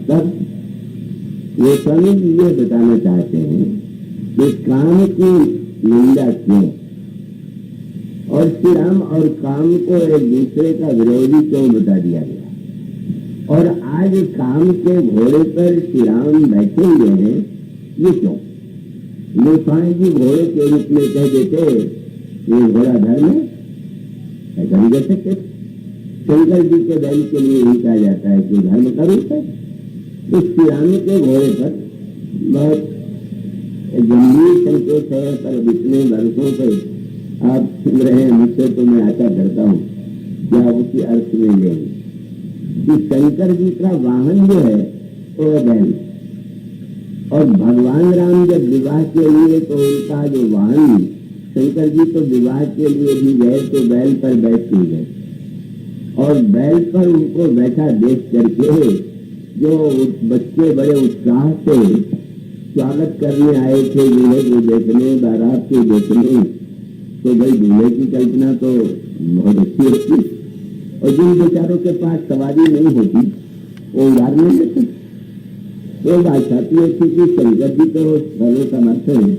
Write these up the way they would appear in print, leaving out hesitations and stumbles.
तब वो स्वामी जी ये बताना चाहते हैं कि काम की निंदा क्यों, और श्री राम और काम को एक दूसरे का विरोधी क्यों बता दिया गया, और आज काम के घोड़े पर श्री राम बैठे हुए हैं ये क्यों। गोस्वामी जी घोड़े के रूप में कह देते ये घोड़ा धर्म है, ऐसा नहीं कह सकते। शंकर जी के बैल के लिए ही कहा जाता है कि धर्म का रूप है। तो श्री राम के घोड़े पर बहुत गंभीर संकेत है, पर इतने वर्षों से आप सुन रहे हैं मुझसे, तो मैं आशा करता हूँ क्या उसी अर्थ में लेंगे कि शंकर जी का वाहन जो है वो बैल, और भगवान राम जब विवाह के लिए तो उनका जो वाहन, शंकर जी तो विवाह के लिए भी गए तो बैल पर बैठ के गए, और बैल पर उनको बैठा देख करके जो बच्चे बड़े उत्साह से स्वागत करने आए थे दूल्हे को देखने, बारात को देखने, तो भाई दूल्हे की कल्पना तो बहुत अच्छी होती, और जिन बेचारों के पास सवारी नहीं होती वो उधार नहीं लेते। तो बात आती है कि शंकर जी तो सर्व समर्थ है,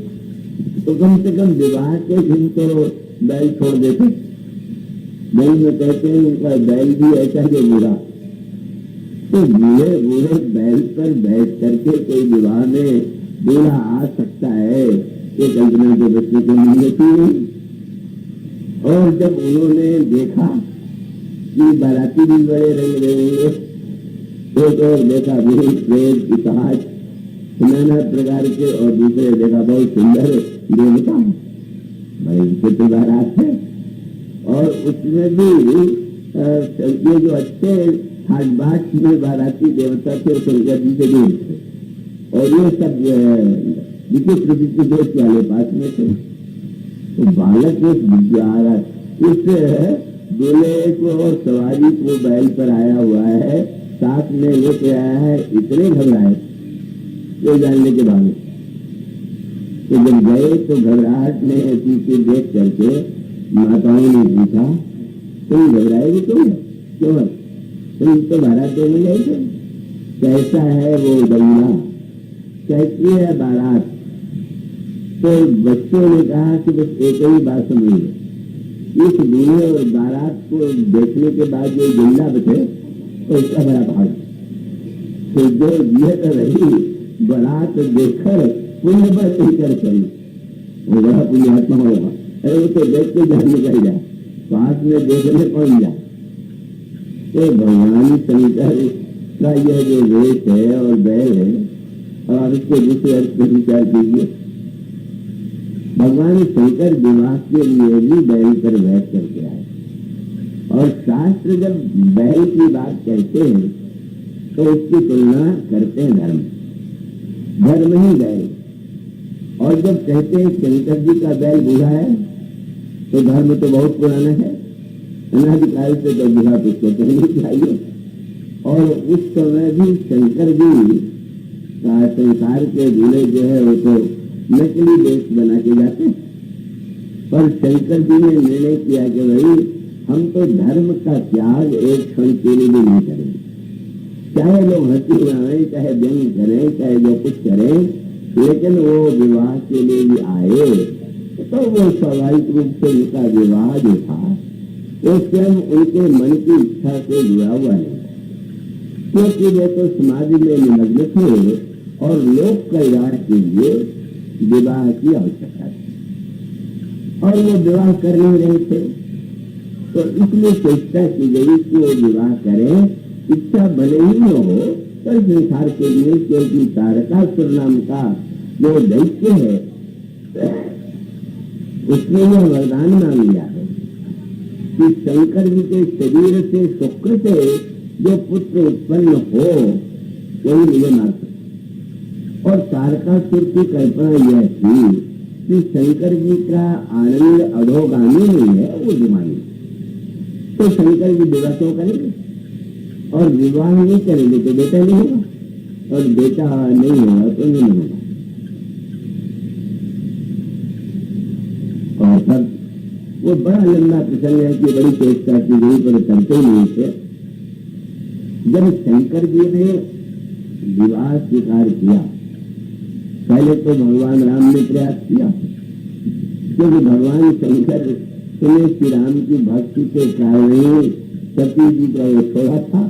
तो कम से कम विवाह के दिन तो बैल छोड़ देते। बैल में कहते हैं उनका बैल भी ऐसा जो बुरा, तो बूढ़े बूढ़े बैल पर बैठ करके कोई विवाह में दूल्हा आ सकता है, ये कल्पना के बच्चे को नहीं होती है। और जब उन्होंने देखा कि बाराती भी बड़े रंग रहेंगे, एक और देखा भूत प्रेत पिशाच नाना प्रकार के, और दूसरे देखा बहुत सुंदर देवता, भाई उनके तो बारात है, और उसमें भी ये जो अच्छे हाट में बाराती देवता थे शंकर जी से दूर थे, और ये सब विचित्र विचित्र देश वाले पास में थे। तो बालक इस दूल्हे को और सवारी को बैल पर आया हुआ है, साथ में लेके आया है, इतने घबराए ये जानने के बाद। तो जब गए तो घबराहट में ऐसी देख करके माताओं ने पूछा तुम घबराएगी क्यों है, तुम तो बारात देने गए थे, कैसा है वो बंगला, कैसी है बारात। तो बच्चों ने कहा कि बस एक ही बात समझिए, इस दूल्हे और बारात को देखने के बाद जो जिंदा बचे तो इसका बड़ा भाग, तो जो ये रही बारात देखकर पुण्य पर कर चली, वो बड़ा पुण्यात्मा होगा। अरे वो तो देख के जाने का जाए, पास में देखने कौन जाए। तो भगवान शंकर का यह जो वेश है और बैल है, और आप इसके दूसरे अर्थ में विचार कीजिए, भगवान शंकर विवाह के लिए भी बैल पर बैठ करके आए, और शास्त्र जब बैल की बात कहते हैं तो उसकी तुलना करते हैं धर्म ही बैल, और जब कहते हैं शंकर जी का बैल बूढ़ा है तो धर्म तो बहुत पुराना है, अनादिकाल से तो बूढ़ा पुस्तक कहनी चाहिए। और उस समय भी शंकर जी का संसार के दूल्हे जो है वो तो नकली देश बना के जाते, पर शंकर जी ने निर्णय किया कि भाई हम तो धर्म का त्याग एक क्षण के लिए भी नहीं करेंगे, चाहे लोग हंसी उड़ाएं, चाहे व्यंग करें, चाहे जो कुछ करें, लेकिन वो विवाह के लिए भी आए तो वो स्वाभाविक रूप से उनका विवाह जो था वो स्वयं उनके मन की इच्छा से जुड़ा हुआ नहीं, क्योंकि वे तो समाज में निमग्न थे और लोक कल्याण के लिए विवाह की आवश्यकता थी, और वो विवाह कर नहीं रहे थे। तो इसलिए चेष्टा की गई कि वो विवाह करें, इच्छा भले ही न हो पर संसार के लिए, क्योंकि तारकासुर नाम का जो दैत्य है उसने यह वरदान मांग लिया है कि शंकर जी के शरीर से शुक्र से जो पुत्र उत्पन्न हो वही मुझे मार सकता। और तारकासुर की कल्पना यह थी कि शंकर जी का आनंद अधोगामी नहीं है, वो दिमागी, तो शंकर जी विवाह क्यों करेंगे, और विवाह नहीं करेंगे तो बेटा नहीं होगा, और बेटा नहीं होगा तो नहीं होगा। और तब वो बड़ा लंबा प्रसंग है कि बड़ी चेष्टा की गई पर करते नहीं थे। जब शंकर जी ने विवाह स्वीकार किया। पहले तो भगवान राम ने प्रयास किया, क्योंकि भगवान शंकर ने श्री राम की भक्ति के कारण ही सती जी का वो छोड़ा था।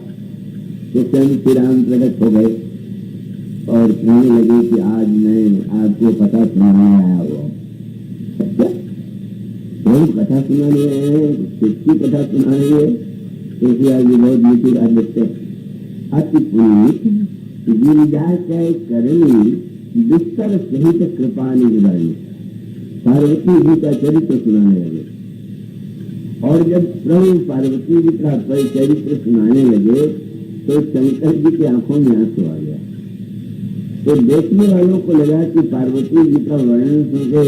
तो स्वयं श्री राम प्रकट हो गए और कहने लगे कि आज मैं आपको कथा सुनाने आया हुआ। कथा सुनाने हैं, किसकी कथा सुनाएंगे? क्योंकि आज बहुत मीठी बात लिखते हैं। अति पुनीत गिरिजा के करणी बिस्तर सहित कृपा निगरानी। पार्वती जी का चरित्र सुनाने लगे, और जब प्रभु पार्वती जी का चरित्र सुनाने लगे तो शंकर जी की आंखों में आंसू आ गया। तो देखने वालों को लगा कि पार्वती जी का वर्णन सुनकर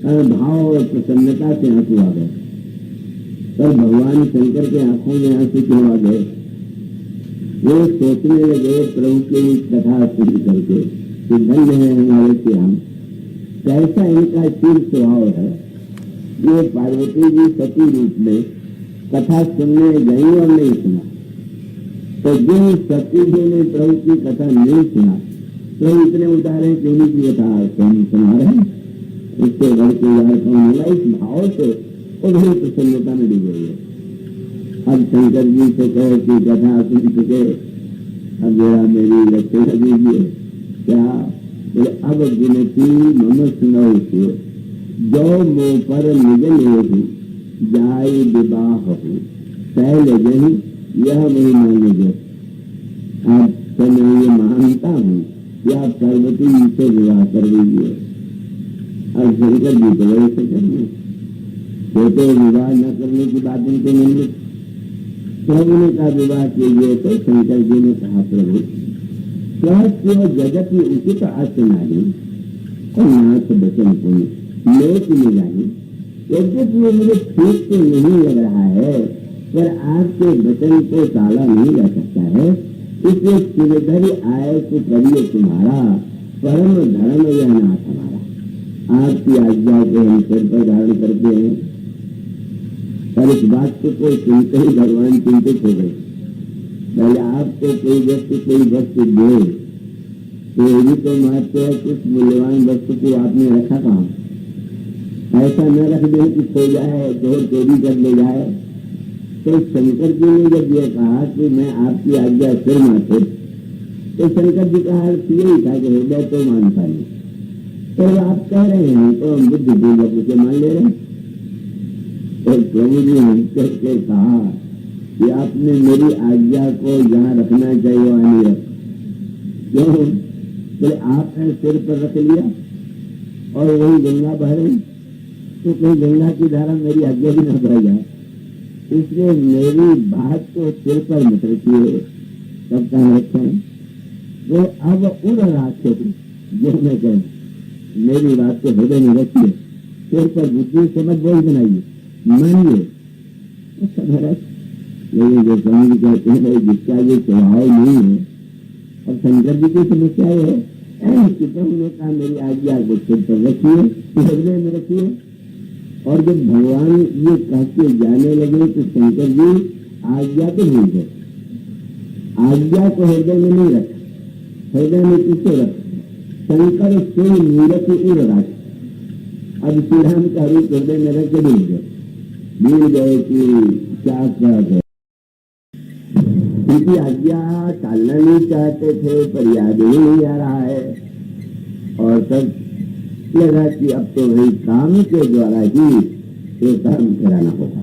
भाव और प्रसन्नता से आंसू आ गए। पर भगवान शंकर के आंखों में आंसू क्यों आ गए? वो सोचने लगे प्रभु की कथा सुन करके कि धन्य है हमारे श्याम, कैसा इनका शील स्वभाव है। ये पार्वती जी सती रूप में कथा सुनने गई और नहीं सुना। तो जिन सती जी ने प्रभु की कथा नहीं सुना, प्रभु इतने उतारे कि उनकी कथा सुना रहे हैं। उससे घर के यार कौन होगा? इस भाव से उन्हें प्रसन्नता में डूब गई है। अब शंकर जी से कहे कि कथा सुन चुके, अब जरा मेरी रक्षा दीजिए। क्या बोले? अब गिनती मम सुनो से जो मोह पर निज लेहु जाई विवाह शैल जही यह मेरी मांगे। आप तो मैं ये मानता हूँ कि आप पार्वती जी से विवाह कर दीजिए। अब शंकर जी तो वैसे करेंगे, वो तो विवाह न करने की बात उनके मन में। प्रभु ने कहा विवाह कीजिए, तो शंकर जी ने कहा प्रभु स्वस्थ जगत में उचित अस्त नहीं और नाथ बचन पुण्य लोक में जानी। यद्यपि ये मुझे ठीक तो नहीं लग रहा है, पर आपके वचन को टाला नहीं जा सकता है। इसलिए सिरधरि आय तो करिए तुम्हारा, परम धर्म यह नाथ हमारा। आपकी आज्ञा को हम सिर पर धारण करते हैं। पर इस बात को सुनते ही भगवान चिंतित हो गए। पहले आपको कोई वस्तु दे तो ये भी तो महत्व है, कुछ मूल्यवान वस्तु को आपने रखा कहाँ? ऐसा न रख दे कि खो जाए, चोर चोरी कर ले जाए। तो शंकर जी ने जब यह कहा कि मैं आपकी आज्ञा सिर माथे, तो शंकर जी का अर्थ यही था कि हृदय तो मानता नहीं। तो आप कह रहे हैं तो हम बुद्धि पूर्वक उसे मान ले रहे हैं। तो प्रभु जी हंस के कहा कि आपने मेरी आज्ञा को जहाँ रखना चाहिए वहाँ नहीं रख। क्यों? बोले आपने सिर पर रख लिया और वही गंगा बह रही, तो कहीं गंगा की धारा मेरी आज्ञा भी न बह जाए। इसलिए मेरी बात को सिर पर मत रखिए, तब कहाँ रखें? वो अब उड़ रहा थे जो मैं कहूँ, मेरी बात को हृदय में रखिए, सिर पर बुद्धि समझ बोझ बनाइए, मानिए। लेकिन जो स्वामी जी कहते हैं जिसका ये स्वभाव नहीं है, और शंकर जी की समस्या है कि प्रभु ने कहा मेरी आज्ञा को सिर पर रखिए, हृदय में रखिए। और जब भगवान ये कह के जाने लगे तो शंकर जी आज्ञा तो भूल गए। आज्ञा को हृदय में नहीं रखा, हृदय में किसको रखा? शंकर से मूर्ति उड़ रहा। अब श्री राम का रूप हृदय में रख के भूल गए कि क्या बात है। उनकी आज्ञा टालना नहीं चाहते थे, पर याद ही नहीं आ रहा है। और तब लगा कि अब तो वही काम के द्वारा ही ये काम कराना होगा।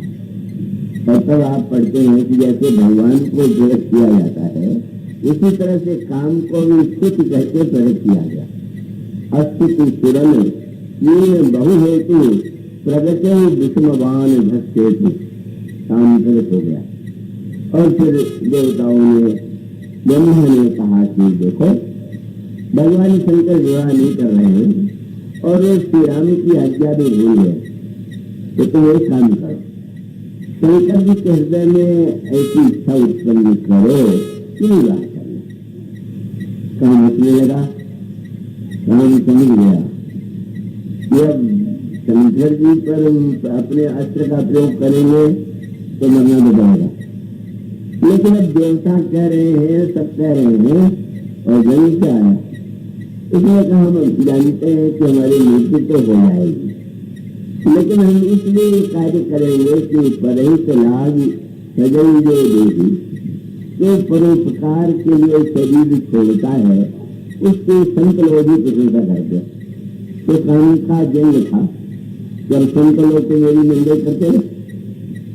और तब आप पढ़ते हैं कि जैसे भगवान को प्रकट किया जाता है, इसी तरह से काम को भी स्थिति कहते प्रकट किया गया। अस्तित्व सुरन ये बहु हेतु प्रगटे विषमवान धस्तेतु, काम प्रकट हो गया। और फिर देवताओं ने, ब्रह्मा ने कहा कि देखो भगवान शंकर विवाह नहीं कर रहे हैं और श्री राम की आज्ञा भी भूल गए, तो तुम एक काम करो, शंकर जी के हृदय में ऐसी इच्छा उत्पन्न करो कि विवाह करना। काम होने लगा, राम समझ गया कि अब शंकर जी पर अपने अस्त्र का प्रयोग करेंगे तो मरना तो पड़ेगा। लेकिन अब देवता कह रहे हैं, सब कह रहे हैं और जन्म से आया। इसलिए कहा हम जानते हैं कि हमारी मृत्यु तो हो जाएगी, लेकिन हम इसलिए कार्य करेंगे कि परहित लाभ सजई जो देगी, जो परोपकार के लिए शरीर छोड़ता है उसकी संत लोग भी प्रशंसा करते। तो काम का जन्म था जब संत लोग तो मेरी निंदा करते,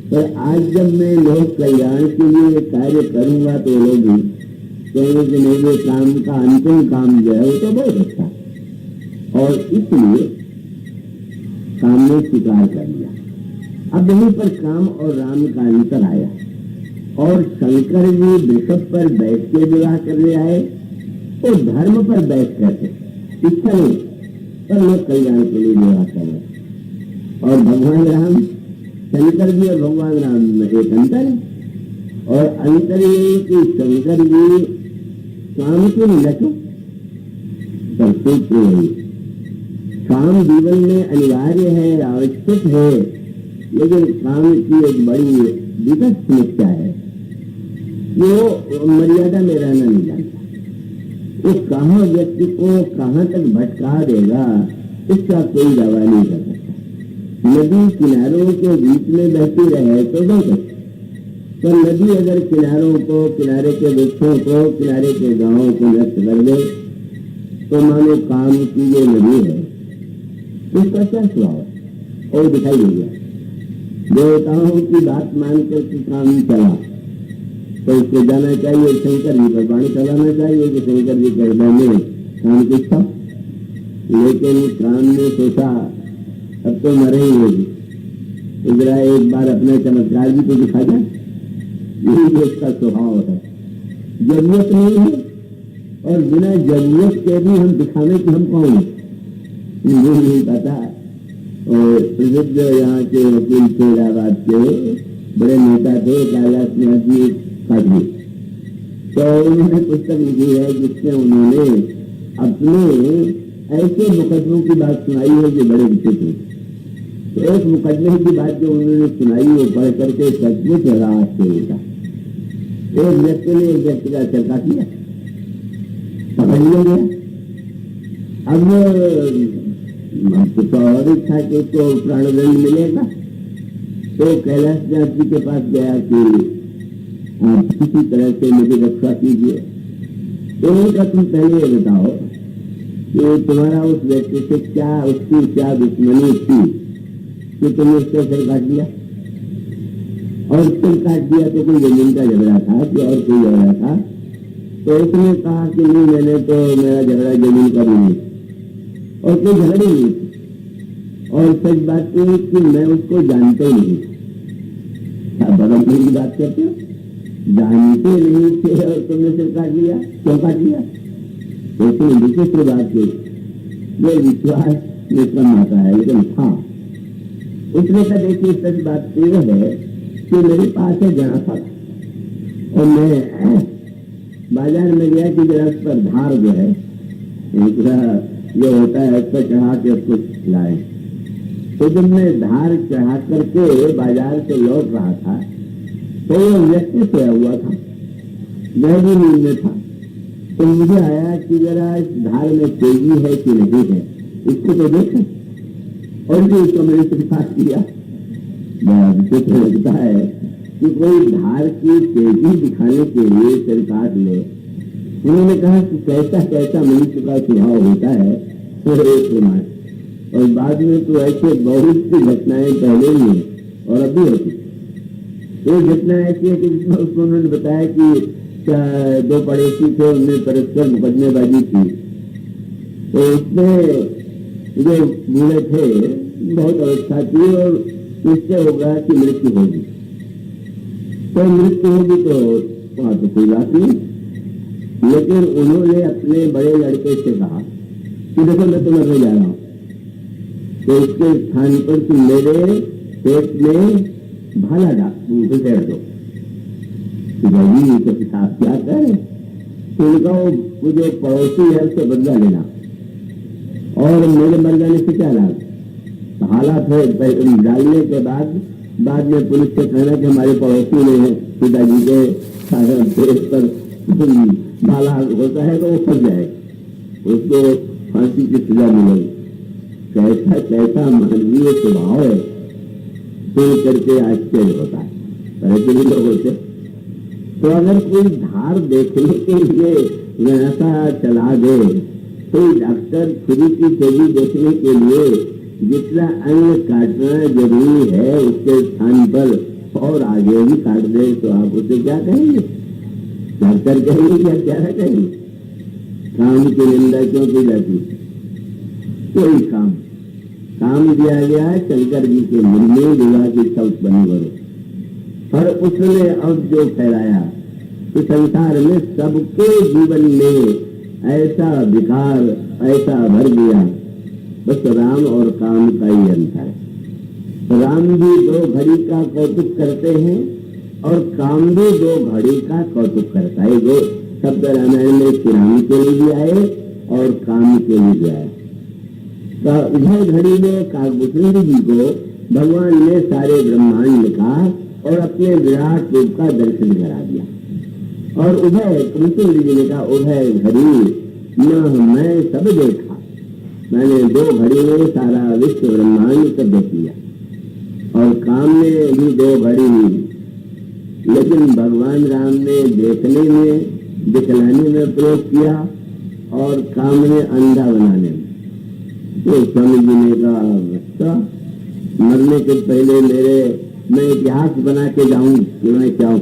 पर आज जब मैं लोक कल्याण के लिए कार्य करूंगा तो लोग भी कहेंगे कि नहीं, वो काम का अंतिम काम जो है वो तो बहुत अच्छा है, और इसलिए काम ने स्वीकार कर लिया। अब यहीं पर काम और राम का अंतर आया, और शंकर जी वृषभ पर बैठ के विवाह करने आए तो धर्म पर बैठ करके, इच्छा नहीं पर लोग कल्याण के लिए विवाह कर रहे। और भगवान राम, शंकर जी और भगवान राम में एक अंतर है, और अंतर ये कि शंकर जी काम की लटो पर सूत्र काम जीवन में अनिवार्य है, आवश्यक है, लेकिन काम की एक बड़ी विकट समस्या है, वो मर्यादा में रहना नहीं जानता। वो कहाँ व्यक्ति को कहाँ तक भटका देगा इसका कोई दावा नहीं कर सकता। नदी किनारों के बीच में बहती रहे तो बहुत अच्छा, पर नदी अगर किनारों को, किनारे के वृक्षों को, किनारे के गांवों को नष्ट कर दे तो मानो काम की ये नदी है, उसका क्या स्वभाव और दिखाई दे गया। देवताओं की बात मानकर के काम चला तो उसको जाना चाहिए शंकर जी पर बाणी चलाना चाहिए कि शंकर जी के हृदय में काम की था, लेकिन काम ने सोचा अब तो मरे ही होगी, इधर एक बार अपने चमत्कार भी तो दिखा जाए। यही उसका स्वभाव है, जरूरत नहीं है और बिना जरूरत के भी हम दिखाने कि हम कौन है मुझे नहीं पता। और प्रसिद्ध यहाँ के वकील थे, इलाहाबाद के बड़े नेता थे, कैलाश निवासी काजी, तो उन्होंने पुस्तक लिखी है जिसमें उन्होंने अपने ऐसे मुकदमों की बात सुनाई है जो बड़े विचित्र। तो एक मुकदमे की बात जो उन्होंने सुनाई वो पढ़ करके सचमुच राहत से उठा। एक व्यक्ति ने एक व्यक्ति का चर्चा किया, पकड़ लिया गया। अब स्वाभाविक था कि उसको प्राणदंड मिलेगा, तो कैलाश नाथ जी के पास गया कि आप किसी तरह से मुझे रक्षा कीजिए। तो उनका तुम पहले ये बताओ कि तुम्हारा उस व्यक्ति से क्या, उसकी क्या दुश्मनी थी कि तुमने उसका सिर काट दिया, और सिर काट दिया तो कोई जमीन का झगड़ा था कि और कोई झगड़ा था। तो उसने कहा कि नहीं, मैंने तो, मेरा झगड़ा जमीन का भी नहीं और कोई झगड़े नहीं थी, और सच बात ये कि मैं उसको जानता ही नहीं। क्या बदलने की बात करते हो, जानते नहीं थे और तुमने सिर काट लिया, क्यों काट लिया? तो उसने विचित्र बात की, ये विश्वास में कम आता है, लेकिन हाँ उसने कहा देखिए सच बात यह है कि मेरे पास है जरासा और मैं बाजार में गया कि जरा पर धार जो है जो होता है उस पर चढ़ा के उसको लाए। तो जब मैं धार चढ़ा करके बाजार से लौट रहा था तो वो व्यक्ति सोया हुआ था, मैं भी नींद में था। तो मुझे आया कि जरा इस धार में तेजी है कि नहीं है, इसको तो देखें। और भी उसको मैंने स्वीकार किया। विचित्र लगता है कि कोई धार की तेजी दिखाने के लिए सिर काट ले। उन्होंने कहा कि कैसा कैसा मनुष्य का स्वभाव होता है तो एक प्रमाण, और बाद में तो ऐसे बहुत सी घटनाएं पहले ही है और अभी होती। एक घटना ऐसी है कि जिसमें उसको उन्होंने बताया कि दो पड़ोसी थे, उनमें परस्पर मुकदमेबाजी थी। तो उसमें जो बूढ़े थे बहुत अवस्था थी और निश्चय होगा कि मृत्यु होगी। तो मृत्यु होगी तो वहां तो कोई बात नहीं, लेकिन उन्होंने अपने बड़े लड़के से कहा कि देखो मैं तो मरने जा रहा हूं, तो इसके स्थान पर तुम मेरे पेट में भाला डाल दो। तो किताब क्या करे, तो उनका वो जो पड़ोसी है उससे बदला लेना और मेरे मर जाने से क्या लाभ। हालात है डालने के बाद में पुलिस से कहना कि हमारे पड़ोसी ने पिताजी के पेट पर भाला होता है तो वो फंस जाए, उसको फांसी की सजा मिलेगी। कैसा कैसा मानवीय स्वभाव है, सुन करके आश्चर्य होता है। ऐसे भी लोग होते। तो अगर कोई धार देखने के लिए ऐसा चला दे, कोई डॉक्टर छुरी की तेजी देखने के लिए जितना अंग काटना जरूरी है उसके स्थान पर और आगे भी काट दे, तो आप उसे क्या कहेंगे? डॉक्टर कहेंगे या क्या कहेंगे? काम की निंदा क्यों की जाती? कोई काम दिया गया है शंकर जी के मन में, विवाह की सब बनी करो। और उसने अब जो फैलाया कि संसार में सबके जीवन में ऐसा विकार ऐसा भर दिया, बस राम और काम का ही अंतर है। राम भी 2 घड़ी का कौतुक करते हैं और काम भी 2 घड़ी का कौतुक करता है। जो शब्द रामायण में श्री राम के लिए भी आए और काम के लिए भी आए। उधर घड़ी में काकभूषण जी को भगवान ने सारे ब्रह्मांड का और अपने विराट रूप का दर्शन करा दिया। और उधर कुंती जी ने कहा, उधर घड़ी न मैं सब देखा, मैंने 2 घड़ी में सारा विश्व ब्रह्मांड सब देख लिया। और काम में भी 2 घड़ी हुई, लेकिन भगवान राम ने देखने में दिखलाने में प्रयोग किया और काम में अंधा बनाने में। तो स्वामी जी ने कहा, अच्छा मरने के पहले मैं इतिहास बना के जाऊं कि मैं क्या हूं।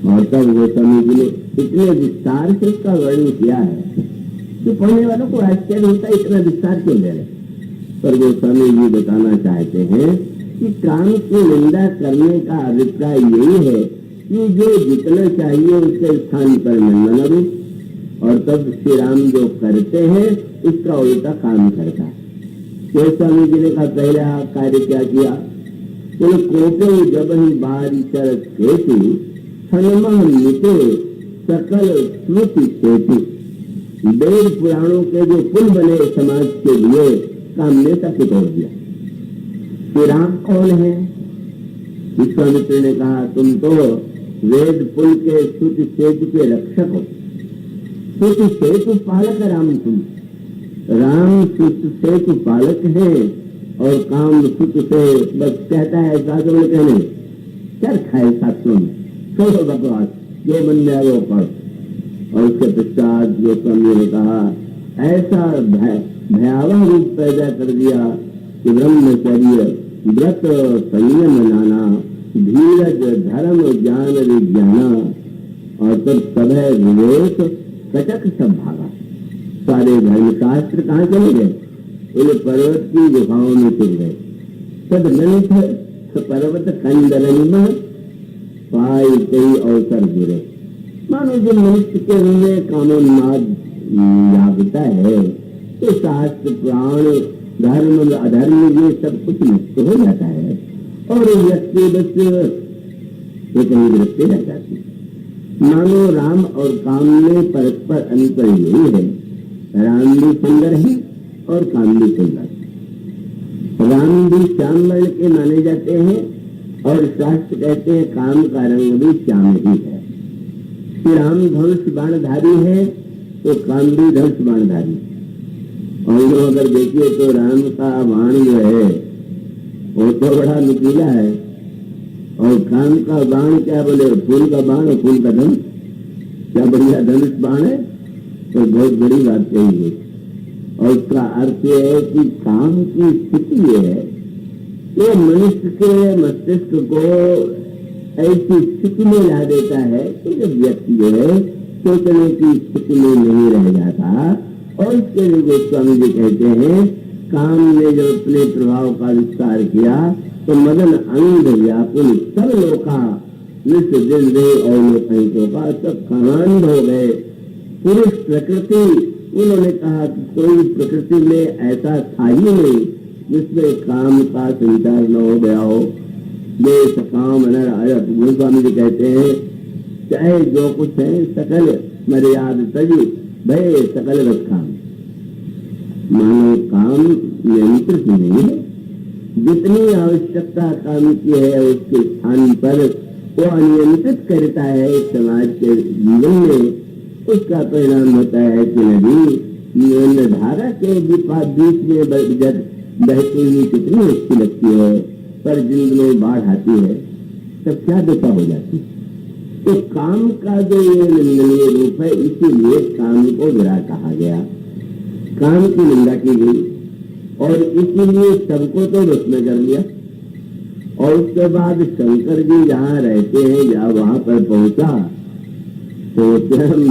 और तब वो स्वामी जी ने इतने विस्तार से उसका वर्णन किया है कि पढ़ने वालों को आश्चर्य होता है, इतना विस्तार क्यों दे रहे। पर वो स्वामी जी बताना चाहते हैं कि काम की निंदा करने का अभिप्राय यही है कि जो जितना चाहिए उसके स्थान पर न लगे। और तब श्री राम जो करते हैं उसका उल्टा काम करता है। तो स्वामी जी ने कहा, पहला कार्य क्या किया? तो कोटे जब ही बारी चरत खेती हनुमान मिटे सकल स्मृति सेतु। वेद पुराणों के जो पुल बने समाज के लिए, काम ने तक तोड़ दिया। श्री राम कौन है? विश्वामित्र ने कहा, तुम तो वेद पुल के श्रुति सेतु के रक्षक हो। श्रुति सेतु पालक राम, तुम राम श्रुति सेतु पालक है और काम श्रुति से बस कहता है। शास्त्रों में कहने क्या खाए, शास्त्रों में छोड़ो बकवास, जो मन में आए वो पढ़ो। और उसके पश्चात जो स्वामी ने कहा, ऐसा भयावह रूप पैदा कर दिया कि ब्रह्मचर्य व्रत संयम नाना धीरज धर्म ज्ञान विज्ञाना। और तब सभय विवेक कटक सब भागा। सारे धर्मशास्त्र कहाँ चले गए? उन्हें पर्वत की गुफाओं में चल गए। तब ननिथ पर्वत खंडन पाई कई अवसर गिरे। मानो जो मनुष्य के हृदय कामोन्माद जागता है तो शास्त्र पुराण धर्म अधर्म ये सब कुछ नष्ट हो जाता है और व्यक्ति बस वो कहीं विरक्ति रह जाती है। मानो राम और काम में परस्पर अंतर यही है, राम भी सुंदर है और काम भी सुंदर। राम भी श्याम वर्ण के माने जाते हैं और शास्त्र कहते हैं काम का रंग भी श्याम ही है। श्री राम धनुष बाणधारी है तो काम भी धनुष बाणधारी। और अगर देखिए तो राम का बाण जो है वो तो बड़ा नुकीला है और काम का बाण क्या बोले, फूल का बाण और फूल का धनुष, क्या बढ़िया धनुष बाण है। तो बहुत बड़ी बात कही है। और उसका अर्थ यह है कि काम की स्थिति है, ये मनुष्य के मस्तिष्क को ऐसी स्थिति में ला देता है कि जब व्यक्ति जो है सोचने की स्थिति में नहीं रह जाता। और इसके लिए गोस्वामी जी कहते हैं, काम ने जो अपने प्रभाव का विस्तार किया तो मदन अंग व्याकुल सब लोका विश्व दिन दे और लोकों का सब कांड हो गए। पुरुष प्रकृति, उन्होंने कहा कि कोई प्रकृति में ऐसा था ही नहीं जिसमें काम का संचार न हो गया हो। देश काम नर अरब, गोस्वामी जी कहते हैं चाहे जो कुछ है सकल मर्याद तजी भय सकल रखा। मानो काम नियंत्रित नहीं है, जितनी आवश्यकता काम की है उसके स्थान पर वो अनियंत्रित करता है। समाज के जीवन में उसका परिणाम होता है कि नदी धारा के बीच में बहती हुई कितनी अच्छी लगती है, पर जिंद में बाढ़ आती है तब क्या दशा हो जाती है। तो काम का जो ये निंदनीय रूप है, इसीलिए काम को बुरा कहा गया, काम की निंदा की गई, और इसीलिए सबको तो वश में कर लिया। और उसके बाद शंकर जी जहाँ रहते हैं, जहाँ वहां पर पहुंचा तो स्वयं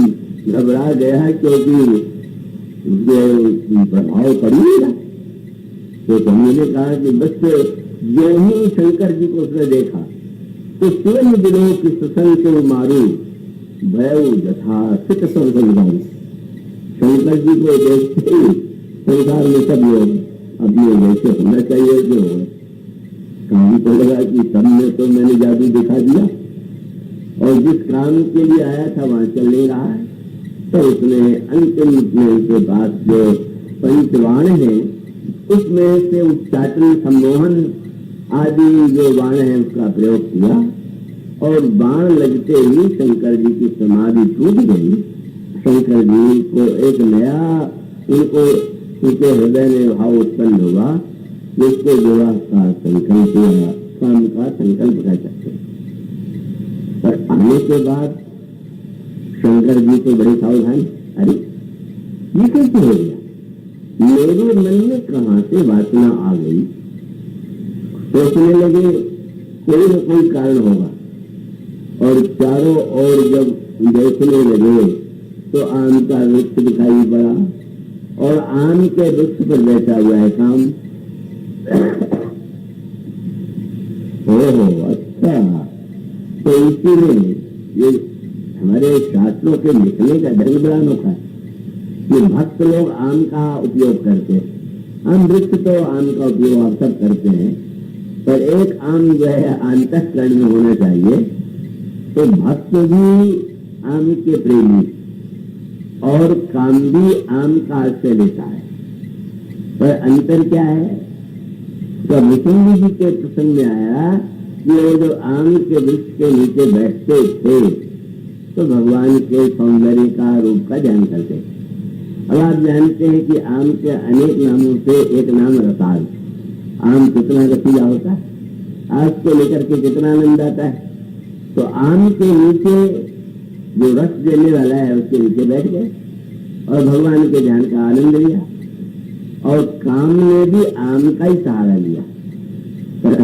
घबरा गया, क्योंकि प्रभाव पड़ेगा। तो कवि ने कहा कि बस जो ही शंकर जी को उसने देखा तो स्वयं दिनों की ससंग से मारू भय जथा सिख संसारी। शंकर जी को देखते ही संसार में सब लोग अपने जैसे होना चाहिए जो काम को लगा कि सबने तो मैंने जादू दिखा दिया, और जिस काम के लिए आया था वहां चल नहीं रहा है। तो उसने अंतिम में के पास जो पंचवाण है उसमें से उच्चाटन सम्मोहन आदि जो बाण है उसका प्रयोग किया, और बाण लगते ही शंकर जी की समाधि टूट गई। शंकर जी को एक नया उनके हृदय में भाव उत्पन्न हुआ, जिसको विवाह का संकल्प हुआ, काम का संकल्प कर सकते। पर आने के बाद शंकर जी को बड़ी सावधानी, अरे ये कैसे हो गया, मेरे मन में कहां से वासना आ गई। सोचने लगे कोई न कोई कारण होगा, और चारों ओर जब देखने लगे तो आम का वृक्ष दिखाई पड़ा, और आम के वृक्ष पर बैठा हुआ है काम। ओहो अच्छा, तो इसीलिए ये हमारे शास्त्रों के लिखने का ढंग बड़ा अनोखा है कि भक्त लोग आम का उपयोग करते हैं। आम वृक्ष तो आम का उपयोग आप सब करते हैं, पर एक आम जो है अंतःकरण में होना चाहिए। तो भक्त भी आम के प्रेमी और काम भी आम का आश्रय लेता है, पर अंतर क्या है। तो मुसंडी जी के प्रसंग में आया कि वो जो आम के वृक्ष के नीचे बैठते थे तो भगवान के सौंदर्य का रूप का ध्यान करते। अब आप जानते हैं कि आम के अनेक नामों से एक नाम रसाल। आम कितना रसीला होता है, आज को लेकर के कितना आनंद आता है। तो आम के नीचे जो रस देने वाला है उसके नीचे बैठ गए और भगवान के ध्यान का आनंद लिया, और काम ने भी आम का ही सहारा लिया। पर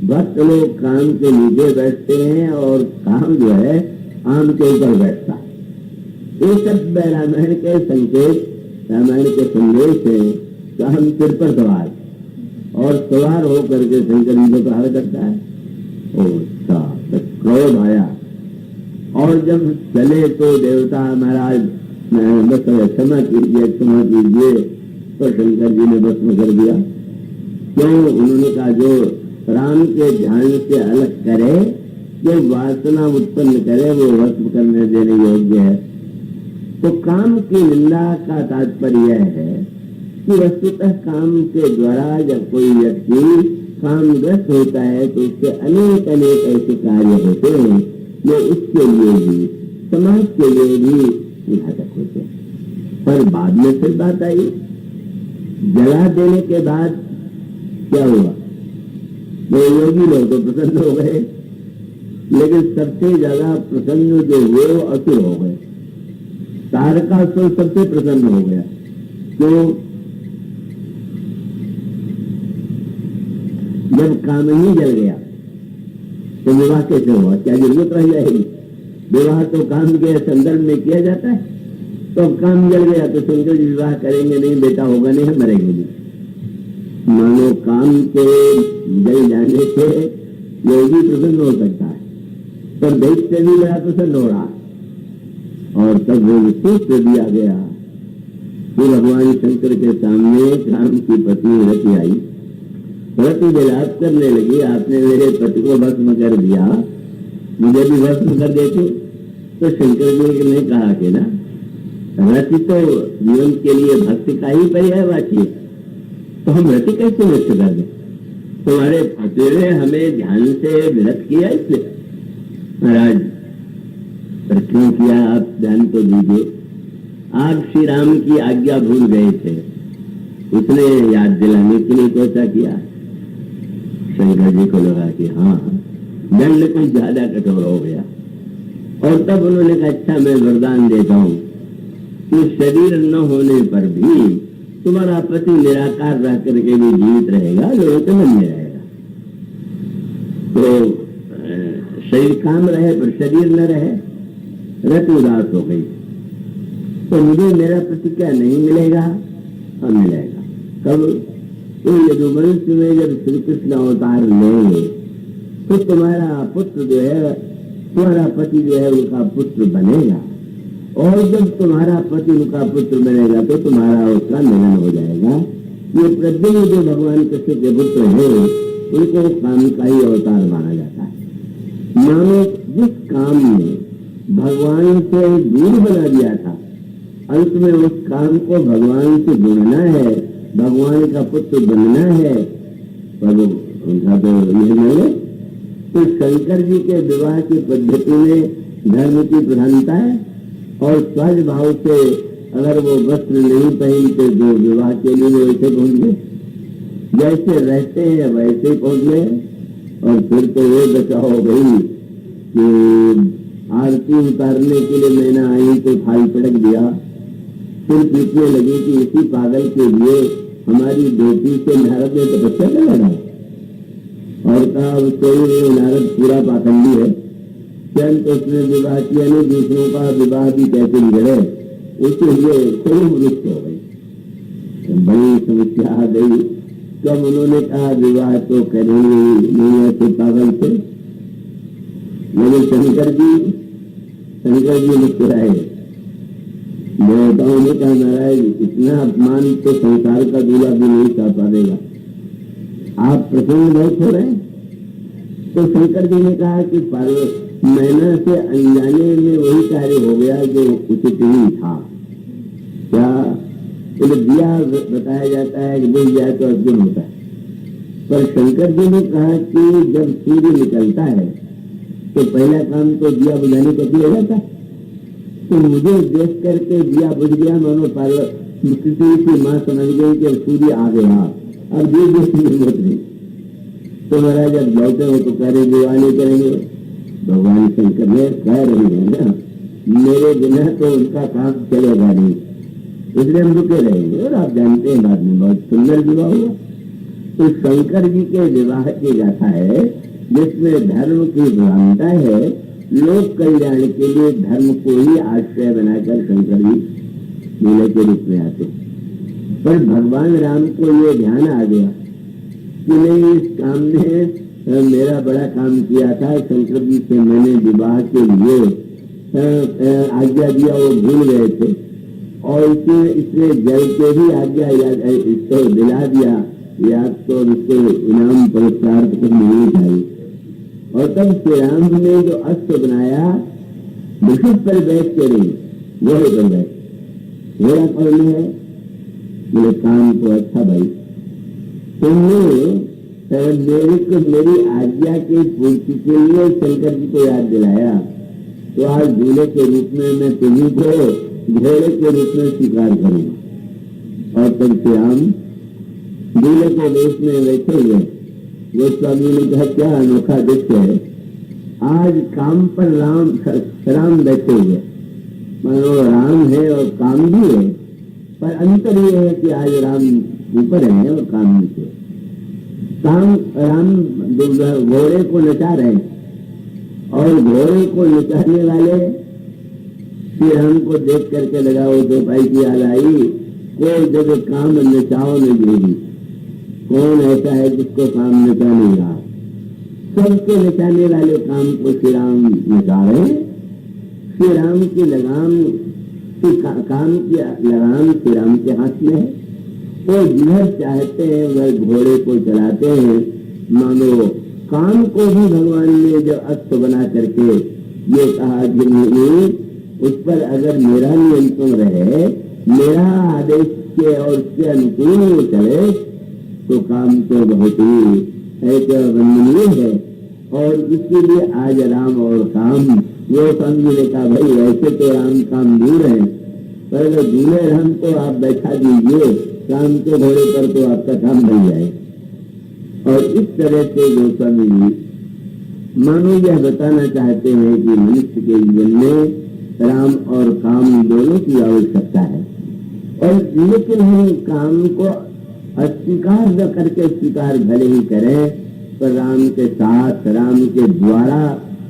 भक्त लोग काम के नीचे बैठते हैं और काम जो है आम के ऊपर बैठता है। ये सब रामायण के संकेत, रामायण के संदेश है। काम सिर पर सवार और सवार होकर के शंकर जी को प्रहार करता है। क्रोध आया, और जब चले तो देवता महाराज बस क्षमा कीजिए क्षमा कीजिए, तो शंकर जी ने भस्म कर दिया। क्यों? उन्होंने कहा जो राम के ध्यान से अलग करे, जो वासना उत्पन्न करे, वो भस्म करने देने योग्य है। तो काम की निंदा का तात्पर्य है कि वस्तुतः काम के द्वारा जब कोई व्यक्ति कामग्रस्त होता है तो उसके अनेक अनेक ऐसे कार्य होते हैं जो उसके लिए भी समाज के लिए भी घातक होते हैं। पर बाद में फिर बात आई, जला देने के बाद क्या हुआ? वो योगी लोग तो प्रसन्न हो गए, लेकिन सबसे ज्यादा प्रसन्न जो हुए वो असुर हो गए। तारकासुर सबसे प्रसन्न हो गया। क्यों? जब काम ही जल गया तो विवाह कैसे हुआ? क्या जरूरत रह जाएगी? विवाह तो काम के संदर्भ में किया जाता है। तो अब काम जल गया तो शंकर जी विवाह करेंगे नहीं, बेटा होगा नहीं, हम मरेंगे नहीं। मानो काम के जल जाने से योगी प्रसन्न हो सकता है, पर दैत्य भी बड़ा प्रसन्न हो रहा। और तब वो सूत्र दिया गया कि भगवान शंकर के सामने काम की पत्नी रति आई, रति विलाप करने लगी, आपने मेरे पति को भस्म कर दिया, मुझे भी भस्म कर देते। तो शंकर जी ने कहा कि ना, रति तो जीवन के लिए भक्ति का ही पर्यायवाची है, तो हम रति कैसे नष्ट कर दें? तुम्हारे पति ने हमें ध्यान से विरत किया इसलिए। महाराज, पर क्यों किया आप ध्यान तो दीजिए। आप श्री राम की आज्ञा भूल गए थे, उसने याद दिलाने के लिए कैसा किया। शंकर जी को लगा कि हाँ दंड कुछ ज्यादा कठोर हो गया, और तब उन्होंने कहा अच्छा मैं वरदान देता हूँ कि शरीर न होने पर भी तुम्हारा पति निराकार रह करके भी जीवित रहेगा, लोगों के मन में रहेगा। तो शरीर काम रहे पर शरीर न रहे, रत उदास हो गई। तो मुझे मेरा पति क्या नहीं मिलेगा? हाँ मिलेगा। कब? तो यदुवंश में जब श्री कृष्ण अवतार लेंगे तो तुम्हारा पुत्र जो है, तुम्हारा पति जो है उनका पुत्र बनेगा, और जब तुम्हारा पति उनका पुत्र बनेगा तो तुम्हारा उसका मिलन हो जाएगा। ये प्रद्युम्न जो भगवान कृष्ण के पुत्र है उनको काम का ही अवतार माना जाता है। मानो जिस काम ने भगवान से दूर बना दिया था, अंत में उस काम को भगवान से जुड़ना है, भगवान का पुत्र बनना है, पर उनका तो यह नहीं है। तो शंकर जी के विवाह की पद्धति में धर्म की प्रधानता है, और सहज भाव से अगर वो वस्त्र नहीं पहनते तो विवाह के लिए वैसे पहुंच गए, जैसे रहते हैं वैसे पहुंच गए। और फिर तो ये दशा हो गई कि आरती उतारने के लिए मैंने आई तो थाल पटक दिया, फिर पीछे लगी कि इसी पागल के लिए हमारी बेटी से नारद ने तपस्या कर लगा, और कहा कोई नारद पूरा पाखंडी है, स्वयं तो उसने विवाह किया नहीं, दूसरों का विवाह भी कैसे बिगड़े, उसके लिए खूब रुष्ट हो गई। बड़ी समस्या आ गई। जब उन्होंने कहा विवाह तो करेंगे नहीं ऐसे पागल से, मेरे शंकर जी मुस्कुराए। देवताओं ने कहा नारायण इतना अपमान तो संसार का दूल्हा भी नहीं सह पाएगा, आप प्रसन्न बहुत हो रहे हैं। तो शंकर जी ने कहा कि मैना से अनजाने में वही कार्य हो गया जो उचित नहीं था। क्या तो दिया बताया जाता है कि बुझ जाए तो अर्जुन होता है, पर शंकर जी ने कहा कि जब सूर्य निकलता है तो पहला काम तो दिया बुझाने को भी हो जाता है। तो मुझे देख करके दिया बुझ गया, मानो पार्वती की माँ समझ गई कि सूर्य आ गया, अब दिए की जरूरत नहीं। तो महाराज जब लौटे हो तो कह रहे विवाह नहीं करेंगे। भगवान शंकर ने कह रही है ना, मेरे बिना तो उनका काम चलेगा नहीं, इसलिए हम रुके रहेंगे। और आप जानते हैं बाद में बहुत सुंदर विवाह हुआ। तो शंकर जी के विवाह की गाथा है जिसमें धर्म की भ्रांता है, लोक कल्याण के लिए धर्म को ही आश्रय बनाकर शंकर जी दूल्हे के रूप में आते। पर भगवान राम को ये ध्यान आ गया कि नहीं, इस काम ने मेरा बड़ा काम किया था, शंकर जी से मैंने विवाह के लिए आज्ञा दिया, वो भूल गए थे, और इसने जल के भी आज्ञा इसको दिला दिया, याद तो इसको इनाम पुरस्कार तो मिलनी चाहिए। और तब श्री राम ने जो अस्त्र बनाया विशुद्ध पर बैठ के नहीं, वही पर बैठ मेरा कौन है, मेरे काम को अच्छा भाई तुमने मेरी आज्ञा की पूर्ति के लिए शंकर जी को याद दिलाया, तो आज दूल्हे के रूप में मैं तुम्ही को घोड़े के रूप में स्वीकार करूंगा। और तब श्री राम दूल्हे के वेश में बैठे हुए, वो स्वामी ने कहा क्या अनोखा दृश्य है, आज काम पर राम बैठे हुए, मानो राम है और काम भी है, पर अंतर ये है कि आज राम ऊपर है और काम नीचे। राम घोड़े को नचा रहे, और घोड़े को नचाने वाले श्री राम को देख करके लगा वो दो पाई की याद आई, कोई जब काम नचाओ न देगी, कौन ऐसा है जिसको काम नचा नहीं रहा, सबके नचाने वाले काम को श्री राम नचा रहे। श्री राम की लगाम काम की लगाम श्री राम के हाथ में है, तो जिधर चाहते हैं वह घोड़े को चलाते हैं। मानो काम को भी भगवान ने जो अस्त्र बना करके ये कहा कि उस पर अगर मेरा नियंत्रण रहे, मेरा आदेश के और उसके अनुकूल चले, तो काम तो बहुत ही ऐसा वंदनीय है। और इसीलिए आज राम और काम वो स्वामी जी ने कहा, भाई वैसे तो राम काम दूर है, पर दूल्हे राम को आप बैठा दीजिए, राम के घोड़े पर तो आपका काम बन जाए। और इस तरह से गोस्वामी जी मानो यह बताना चाहते हैं कि मनुष्य के जीवन में राम और काम दोनों की आवश्यकता है। और लेकिन हम काम को अस्वीकार न करके स्वीकार भले ही करें, पर राम के साथ, राम के द्वारा,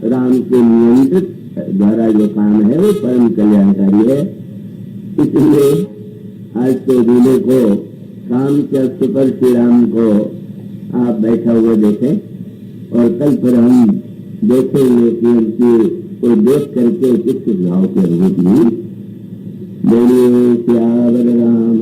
राम के नियंत्रित द्वारा जो काम है वो परम कल्याणकारी है। इसलिए आज के दूल्हे को काम के अवसर पर श्री राम को आप बैठा हुआ देखें, और कल फिर हम देखेंगे कि उनकी को देख करके किस भाव की अनुभूति। बोलिए श्याम राम